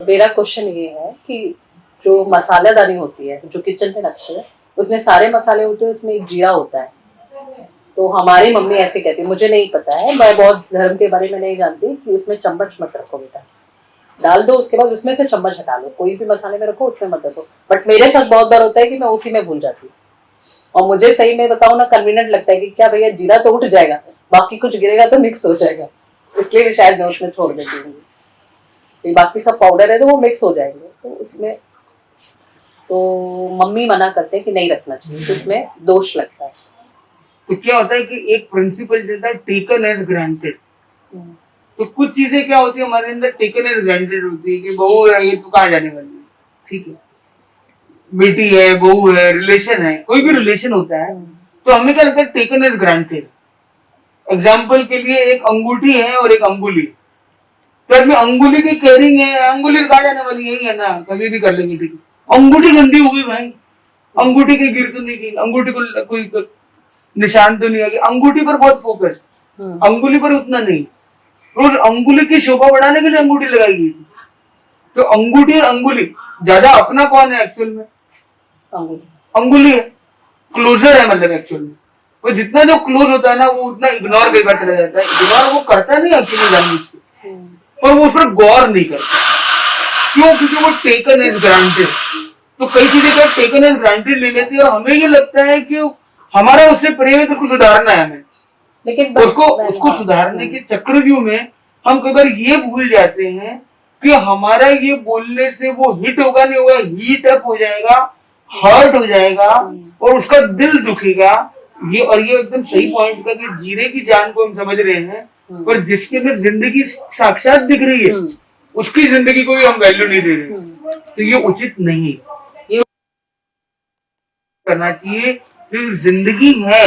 मेरा क्वेश्चन ये है कि जो मसालेदानी होती है जो किचन में रखते हैं उसमें सारे मसाले होते हैं, उसमें एक जीरा होता है। तो हमारी मम्मी ऐसे कहती है, मुझे नहीं पता है, मैं बहुत धर्म के बारे में नहीं जानती, कि उसमें चम्मच मत रखो बेटा, डाल दो उसके बाद उसमें से चम्मच हटा लो, कोई भी मसाले में रखो उसमें मत रखो। बट मेरे साथ बहुत बार होता है कि मैं उसी में भूल जाती हूँ, और मुझे सही में बताऊँ ना कन्वीनियंट लगता है कि क्या भैया जीरा तो उठ जाएगा, बाकी कुछ गिरेगा तो मिक्स हो जाएगा, इसलिए भी शायद मैं उसमें छोड़ देती हूँ। बाकी सब पाउडर है तो वो मिक्स हो जाएंगे, तो उसमें तो मम्मी मना करते हैं कि नहीं रखना चाहिए, तो उसमें दोष लगता है। तो क्या होता है कि एक प्रिंसिपल जो है टेकन एज ग्रांटेड, तो कुछ चीजें क्या होती है हमारे अंदर टेकन एज ग्रांटेड होती है कि बहू है ये तो कहाँ जाने वाली है, ठीक है, बेटी है, बहू है, रिलेशन है, कोई भी रिलेशन होता है तो हमें क्या लगता है टेकन एज ग्रांटेड। एग्जाम्पल के लिए एक अंगूठी है और एक अंगुली, तो आदमी अंगुली की केयरिंग है, अंगुली कहाँ जाने वाली यही है ना, कभी भी कर लेंगे, ठीक है। अंगूठी गंदी हो गई भाई, अंगूठी की गिर तो नहीं गई, अंगूठी को कोई निशान तो नहीं आ गया, अंगूठी पर बहुत फोकस, अंगुली पर उतना नहीं। रोज अंगुली की शोभा बढ़ाने के लिए अंगूठी लगाई गई, तो अंगूठी और अंगुली ज्यादा अपना कौन है एक्चुअल में? अंगुली है, क्लोजर है मतलब एक्चुअल में। वो जितना जो क्लोज होता है ना वो उतना इग्नोर कई बार चला जाता है, इग्नोर वो करता नहीं एक्चुअली जानबूझ के, पर वो उस पर गौर नहीं करता। क्यों? क्योंकि वो टेकन एज ग्रांटेड। तो कई चीजें क्या टेकन एज ग्रांटेड ले लेती है और हमें ये लगता है कि हमारा उससे प्रेम है तो उसको सुधारना है हमें, लेकिन उसको सुधारने के चक्रव्यूह में हम कई बार ये भूल जाते हैं कि हमारा ये बोलने से वो हिट होगा नहीं होगा, हीट अप हो जाएगा, हर्ट हो जाएगा और उसका दिल दुखेगा। ये और ये एकदम सही पॉइंट का कि जीरे की जान को हम समझ रहे हैं, पर जिसके अंदर जिंदगी साक्षात दिख रही है उसकी जिंदगी को भी हम वैल्यू नहीं दे रहे, तो ये उचित नहीं करना चाहिए। जो जिंदगी है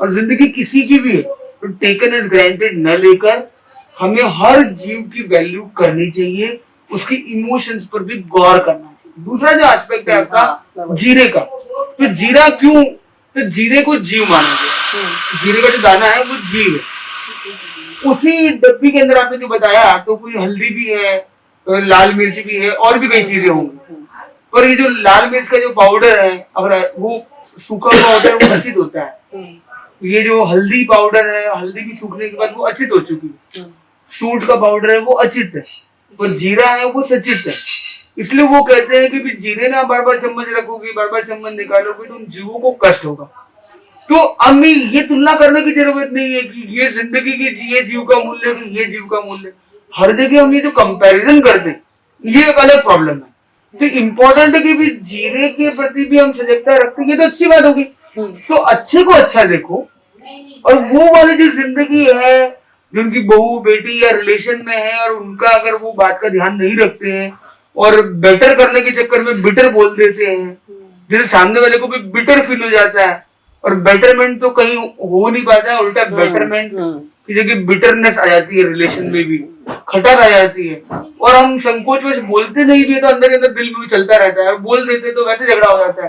और जिंदगी किसी की भी है तो टेकन एज ग्रांटेड न लेकर हमें हर जीव की वैल्यू करनी चाहिए, उसकी इमोशंस पर भी गौर करना चाहिए। दूसरा जो एस्पेक्ट है आपका जीरे का, तो जीरा क्यों, तो जीरे को जीव माना गया, जीरे का जो दाना है वो जीव है। उसी डब्बी के अंदर आपने जो बताया तो कोई हल्दी भी है, लाल मिर्च भी है और भी कई चीजें होंगी, पर ये जो लाल मिर्च का जो पाउडर है अगर वो सूखा हुआ होता है वो अचित होता है, ये जो हल्दी पाउडर है हल्दी भी सूखने के बाद वो अचित हो चुकी है, सूट का पाउडर है वो अचित है, पर जीरा है वो सचित है। इसलिए वो कहते हैं कि भी जीरे ना बार बार चम्मच रखोगी, बार बार चम्मच निकालोगी तो उन जीवों को कष्ट होगा। तो हमें ये तुलना करने की जरूरत नहीं है कि ये जिंदगी की ये जीव का मूल्य कि ये जीव का मूल्य, हर जगह हम ये जो कंपैरिजन करते हैं ये एक अलग प्रॉब्लम है। तो इम्पोर्टेंट है कि भी जीरे के प्रति भी हम सजगता रखते हैं, ये तो अच्छी बात होगी। तो अच्छे को अच्छा देखो, और वो वाली जो जिंदगी है जो उनकी बहू बेटी या रिलेशन में है और उनका अगर वो बात का ध्यान नहीं रखते हैं और बेटर करने के चक्कर में बिटर बोल देते हैं, जैसे सामने वाले को भी बिटर फील हो जाता है और बेटरमेंट तो कहीं हो नहीं पाता है, उल्टा बेटरमेंट की जगह बिटरनेस आ जाती है, रिलेशन में भी खटक आ जाती है और हम संकोच वैसे बोलते नहीं भी तो अंदर के अंदर दिल में भी चलता रहता है, बोल देते तो वैसे झगड़ा हो जाता है,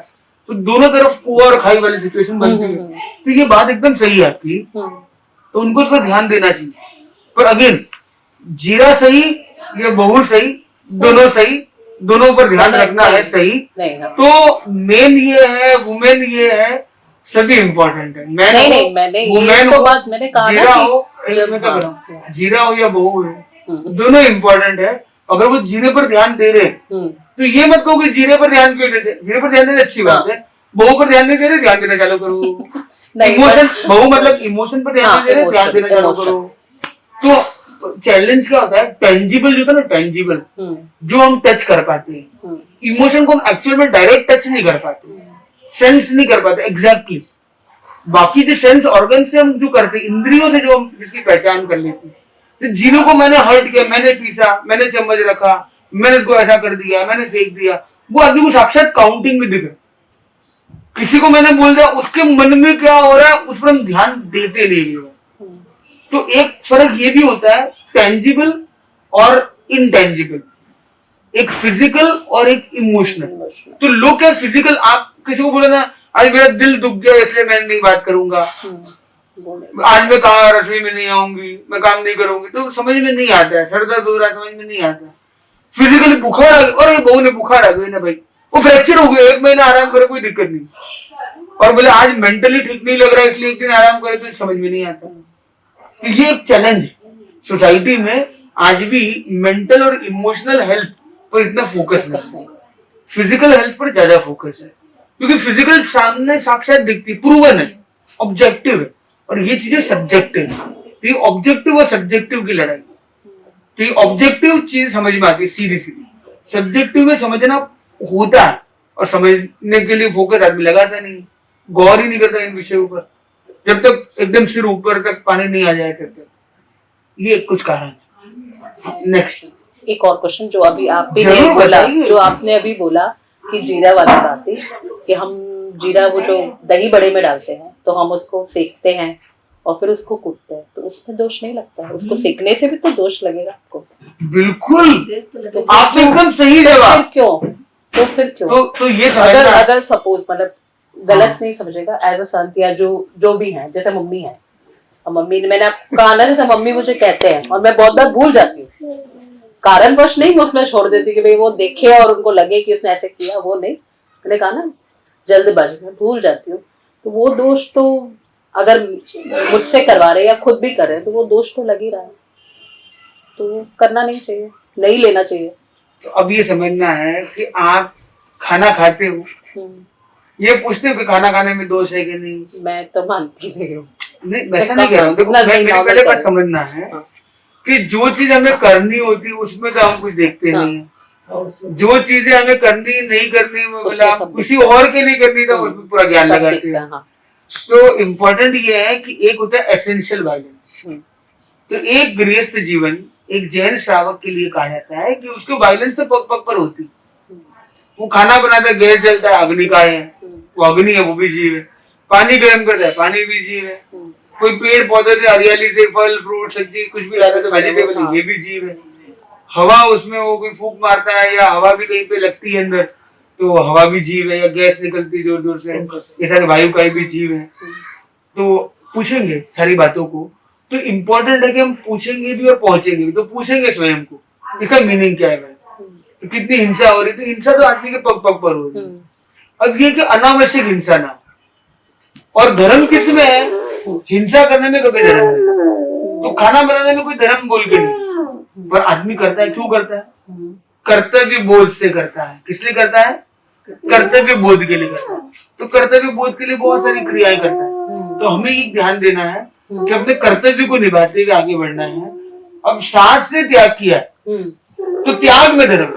तो दोनों तरफ कुआं और खाई वाली सिचुएशन बनती है। तो ये बात एकदम सही है आपकी, तो उनको उस पर ध्यान देना चाहिए। पर अगेन जीरा सही या बहू सही, दोनों सही, दोनों पर ध्यान रखना है सही। तो मेन ये है, वुमेन ये है, सभी इम्पोर्टेंट है। मैंने वुमेन तो बात मैंने कहा जीरा हो, जीरा हो या बहू हो, दोनों इम्पोर्टेंट है। अगर वो जीरे पर ध्यान दे रहे तो ये मत कहो कि जीरे पर ध्यान क्यों देते, जीरे पर ध्यान देना अच्छी बात है, बहू पर ध्यान नहीं दे रहे ध्यान देना चालू करो। इमोशन बहू मतलब इमोशन पर ध्यान दे रहे ध्यान देना चालू करो। तो चैलेंज क्या होता है, टेंजिबल जो था ना, टेंजिबल जो हम टच कर पाते हैं, इमोशन को हम एक्चुअल में डायरेक्ट टच नहीं कर पाते, सेंस नहीं कर पाते एग्जैक्टली। बाकी जो सेंस ऑर्गन से हम जो करते हैं, इंद्रियों से जो हम जिसकी पहचान कर लेते हैं, तो जीरो को मैंने हर्ट किया, मैंने पीसा, मैंने चम्मच रखा, मैंने उसको ऐसा कर दिया, मैंने फेंक दिया, वो आदमी को साक्षात काउंटिंग में दिखे। किसी को मैंने बोल दिया उसके मन में क्या हो रहा है उस पर हम ध्यान देते नहीं है। तो एक फर्क ये भी होता है टेंजिबल और इनटेंजिबल, एक फिजिकल और एक इमोशनल। तो लोग क्या फिजिकल, आप किसी को बोले ना आज मेरा दिल दुख गया इसलिए मैं नहीं बात करूंगा, आज मैं कहा रसोई में नहीं आऊंगी, मैं काम नहीं करूंगी, तो समझ में नहीं आता है, सर दर्द हो रहा है समझ में नहीं आता है। फिजिकली बुखार आ गया, अरे बहू ने बुखार आ गई ना भाई, वो फ्रैक्चर हो गया, 1 महीना आराम करे कोई दिक्कत नहीं, और बोले आज मेंटली ठीक नहीं लग रहा है इसलिए 1 दिन आराम करे, तो समझ में नहीं आता। तो ये एक चैलेंज है सोसाइटी में, आज भी मेंटल और इमोशनल हेल्थ पर इतना फोकस नहीं, फिजिकल हेल्थ पर ज्यादा फोकस है, क्योंकि फिजिकल सामने साक्षात दिखती, प्रूवन है, ऑब्जेक्टिव है, और ये चीजें सब्जेक्टिव है। ये ऑब्जेक्टिव और सब्जेक्टिव की लड़ाई, तो ये ऑब्जेक्टिव चीज समझ में आती है सीधी सीधी, सब्जेक्टिव में समझना होता है, और समझने के लिए फोकस आदमी लगाता नहीं, गौर ही नहीं करता इन विषयों पर, जब तक एकदम सिर ऊपर तक पानी नहीं आ जाए तब तक। ये कुछ कारण है। नेक्स्ट एक और क्वेश्चन जो अभी आप भी ने बोला, जो आपने अभी बोला कि जीरा वाली बात है, कि हम जीरा वो जो दही बड़े में डालते हैं तो हम उसको सेकते हैं और फिर उसको कूटते हैं, तो उसमें दोष नहीं लगता है? उसको सेकने से भी तो दोष लगेगा आपको। बिल्कुल, तो आपने एकदम सही जवाब। फिर क्यों? तो ये अगर सपोज मतलब गलत नहीं समझेगा, एज अ संत या जो भी है, जैसे मम्मी है, मम्मी ने, मैंने आपको कहा ना, जैसे मम्मी मुझे कहते हैं और मैं बहुत बार भूल जाती हूँ, कारणवश नहीं, मैं उसमें छोड़ देती कि भाई वो देखे और उनको लगे कि उसने ऐसे किया, वो नहीं, मैंने कहा ना जल्दबाजी में भूल जाती हूँ, तो वो दोष तो अगर मुझसे करवा रहे या खुद भी कर रहे हैं तो वो दोष तो लग ही रहा है, तो करना नहीं चाहिए, नहीं लेना चाहिए। तो अब ये समझना है कि आप खाना खाते हो, ये पूछते हो कि खाना खाने में दोष है कि नहीं? मैं तो मानती नहीं हूँ, नहीं वैसा नहीं कह रहा हूँ, देखो मेरी पहले बात समझना है कि जो चीज हमें करनी होती है उसमें तो हम कुछ देखते नहीं है, जो चीजें हमें करनी नहीं करनी, मतलब किसी और के लिए करनी तो उसमें पूरा ज्ञान लगाते हैं। तो इम्पोर्टेंट ये है कि एक होता है एसेंशियल वायलेंस, तो एक गृहस्थ जीवन एक जैन श्रावक के लिए कहा जाता है कि उसको वायलेंस तो पग पग पर होती, वो खाना बनाता है, गैस जलता है, अग्नि का है, वो अग्नि है, वो भी जीव है, पानी गर्म करता है, पानी भी जीव है, कोई पेड़ पौधे से हरियाली से फल फ्रूट सब्जी कुछ भी लाता है तो वेजिटेबल, ये भी जीव है, हवा उसमें वो कोई फूंक मारता है या हवा भी कहीं पे लगती है अंदर तो हवा भी जीव है, या गैस निकलती जोर जोर से, ये सारे वायु का भी जीव है। तो पूछेंगे सारी बातों को, तो इम्पोर्टेंट है कि हम पूछेंगे भी और पहुंचेंगे भी, तो पूछेंगे स्वयं को इसका मीनिंग क्या है, तो कितनी हिंसा हो रही, तो हिंसा तो आदमी के पग पग पर हो रही है। अब ये कि अनावश्यक हिंसा ना, और धर्म किस में है? हिंसा करने में कभी धर्म नहीं, तो खाना बनाने में कोई धर्म बोल के नहीं, पर आदमी करता है, क्यों करता है? कर्तव्य बोध से करता है। किस लिए करता है? कर्तव्य बोध के लिए करता है, तो कर्तव्य बोध के लिए बहुत सारी क्रियाएं करता है, तो हमें ये ध्यान देना है कि अपने कर्तव्य को निभाते हुए आगे बढ़ना है। अब सांस ने त्याग किया तो त्याग में धर्म,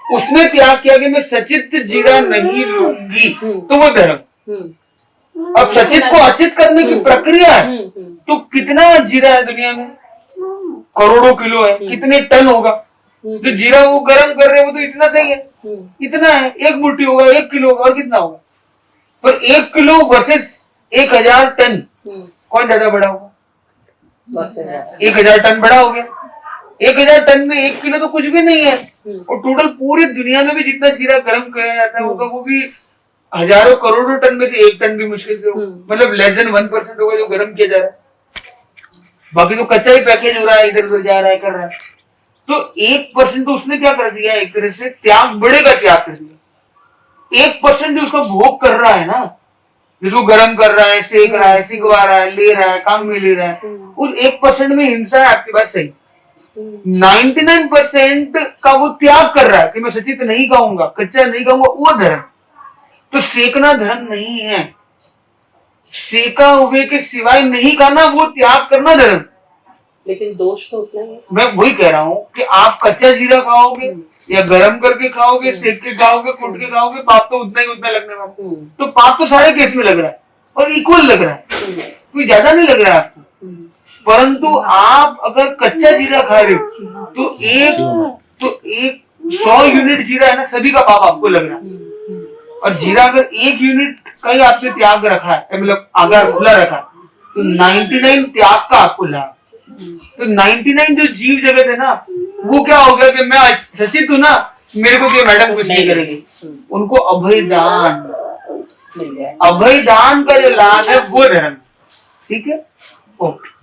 उसने त्याग किया कि मैं सचित जीरा नहीं लूंगी, तो वो धर्म। अब सचित को अचित करने की प्रक्रिया है, तो कितना जीरा है दुनिया में? करोड़ों किलो है, कितने टन होगा? जो जीरा वो गर्म कर रहे हैं वो तो इतना सही है, इतना है, 1 मुट्ठी होगा, 1 किलो होगा, और कितना होगा? पर 1 किलो वर्सेस 1000 टन, कौन ज्यादा बड़ा होगा? 1000 टन बड़ा हो गया। 1000 टन में 1 किलो तो कुछ भी नहीं है, और टोटल पूरी दुनिया में भी जितना जीरा गर्म किया जाता है होगा वो भी हजारों करोड़ों टन में से 1 टन भी मुश्किल से होगा, मतलब लेस देन 1% होगा जो गर्म किया जा रहा है, बाकी तो कच्चा ही पैकेज हो रहा है, इधर उधर जा रहा है, कर रहा है। तो 1% तो उसने क्या कर दिया, एक तरह से त्याग, बड़े का त्याग कर दिया। 1% जो उसका भोग कर रहा है ना, जिसको गर्म कर रहा है, सेक रहा है, सिकवा रहा है, ले रहा है, काम में ले रहा है, उस 1% में हिंसा है, आपकी बात सही। 99% का वो त्याग कर रहा है कि मैं सचित नहीं खाऊंगा, कच्चा नहीं खाऊंगा, वो धर्म। तो सेकना धर्म नहीं है, सेका हुए के सिवाय नहीं खाना वो त्याग करना धर्म। लेकिन दोष तो उतना ही, मैं वही कह रहा हूँ कि आप कच्चा जीरा खाओगे या गरम करके खाओगे, सेक के खाओगे, कुट के खाओगे, पाप तो उतना ही उतना लगने वाला। तो पाप तो सारे केस में लग रहा है और इक्वल लग रहा है, कोई ज्यादा नहीं लग रहा है आपको। परंतु आप अगर कच्चा जीरा खा रहे हो तो एक 100 यूनिट जीरा है ना, सभी का पाप आपको लग रहा है। और जीरा अगर 1 यूनिट का ही आपने त्याग रखा है, मतलब अगर खुला रखा, तो 99 त्याग का आपको लाभ। तो 99 जो जीव जगत है ना, वो क्या हो गया कि मैं सचित हूं ना, मेरे को ये मैडम कुछ नहीं करेगी, उनको अभय दान मिल गया। अभय दान का जो लाभ है वो धर्म, ठीक है, ओके।